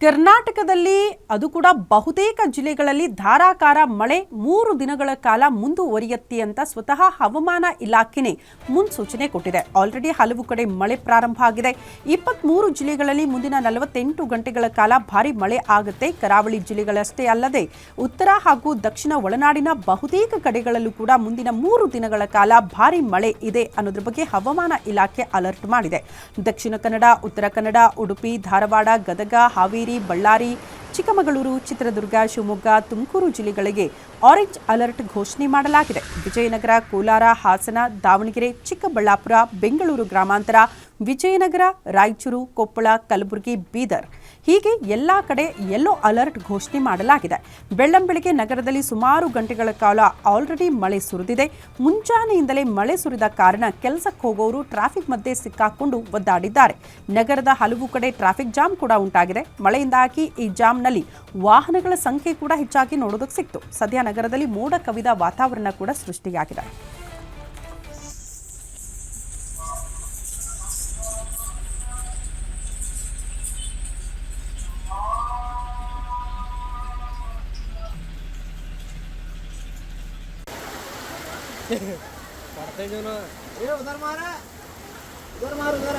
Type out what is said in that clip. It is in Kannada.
ಕರ್ನಾಟಕದಲ್ಲಿ ಅದು ಕೂಡ ಬಹುತೇಕ ಜಿಲ್ಲೆಗಳಲ್ಲಿ ಧಾರಾಕಾರ ಮಳೆ 3 ದಿನಗಳ ಕಾಲ ಮುಂದುವರಿಯುತ್ತೆ ಅಂತ ಸ್ವತಃ ಹವಾಮಾನ ಇಲಾಖೆನೇ ಮುನ್ಸೂಚನೆ ಕೊಟ್ಟಿದೆ. ಆಲ್ರೆಡಿ ಹಲವು ಕಡೆ ಮಳೆ ಪ್ರಾರಂಭ ಆಗಿದೆ. 23 ಜಿಲ್ಲೆಗಳಲ್ಲಿ ಮುಂದಿನ 48 ಗಂಟೆಗಳ ಕಾಲ ಭಾರಿ ಮಳೆ ಆಗುತ್ತೆ. ಕರಾವಳಿ ಜಿಲ್ಲೆಗಳಷ್ಟೇ ಅಲ್ಲದೆ ಉತ್ತರ ಹಾಗೂ ದಕ್ಷಿಣ ಒಳನಾಡಿನ ಬಹುತೇಕ ಕಡೆಗಳಲ್ಲೂ ಕೂಡ ಮುಂದಿನ 3 ದಿನಗಳ ಕಾಲ ಭಾರಿ ಮಳೆ ಇದೆ ಅನ್ನೋದ್ರ ಬಗ್ಗೆ ಹವಾಮಾನ ಇಲಾಖೆ ಅಲರ್ಟ್ ಮಾಡಿದೆ. ದಕ್ಷಿಣ ಕನ್ನಡ, ಉತ್ತರ ಕನ್ನಡ, ಉಡುಪಿ, ಧಾರವಾಡ, ಗದಗ, ಹಾವೇರಿ, ಬಳ್ಳಾರಿ, ಚಿಕ್ಕಮಗಳೂರು, ಚಿತ್ರದುರ್ಗ, ಶಿವಮೊಗ್ಗ, ತುಮಕೂರು ಜಿಲ್ಲೆಗಳಿಗೆ ಆರೆಂಜ್ ಅಲರ್ಟ್ ಘೋಷಣೆ ಮಾಡಲಾಗಿದೆ. ವಿಜಯನಗರ, ಕೋಲಾರ, ಹಾಸನ, ದಾವಣಗೆರೆ, ಚಿಕ್ಕಬಳ್ಳಾಪುರ, ಬೆಂಗಳೂರು ಗ್ರಾಮಾಂತರ, ವಿಜಯನಗರ, ರಾಯಚೂರು, ಕೊಪ್ಪಳ, ಕಲಬುರಗಿ, ಬೀದರ್ ಹೀಗೆ ಎಲ್ಲಾ ಕಡೆ ಯೆಲ್ಲೋ ಅಲರ್ಟ್ ಘೋಷಣೆ ಮಾಡಲಾಗಿದೆ. ಬೆಳ್ಳಂಬೆಳಗ್ಗೆ ನಗರದಲ್ಲಿ ಸುಮಾರು ಗಂಟೆಗಳ ಕಾಲ ಆಲ್ರೆಡಿ ಮಳೆ ಸುರಿದಿದೆ. ಮುಂಜಾನೆಯಿಂದಲೇ ಮಳೆ ಸುರಿದ ಕಾರಣ ಕೆಲಸಕ್ಕೆ ಹೋಗೋರು ಟ್ರಾಫಿಕ್ ಮಧ್ಯೆ ಸಿಕ್ಕಾಕೊಂಡು ಒದ್ದಾಡಿದ್ದಾರೆ. ನಗರದ ಹಲವು ಕಡೆ ಟ್ರಾಫಿಕ್ ಜಾಮ್ ಕೂಡ ಉಂಟಾಗಿದೆ. ಮಳೆಯಿಂದಾಗಿ ಈ ಜಾಮ್ನಲ್ಲಿ ವಾಹನಗಳ ಸಂಖ್ಯೆ ಕೂಡ ಹೆಚ್ಚಾಗಿ ನೋಡೋದಕ್ಕೆ ಸಿಕ್ತು. ಸದ್ಯ ನಗರದಲ್ಲಿ ಮೋಡ ಕವಿದ ವಾತಾವರಣ ಕೂಡ ಸೃಷ್ಟಿಯಾಗಿದೆ. पढ़ते जो ना ये उधर मारा उधर मार उधर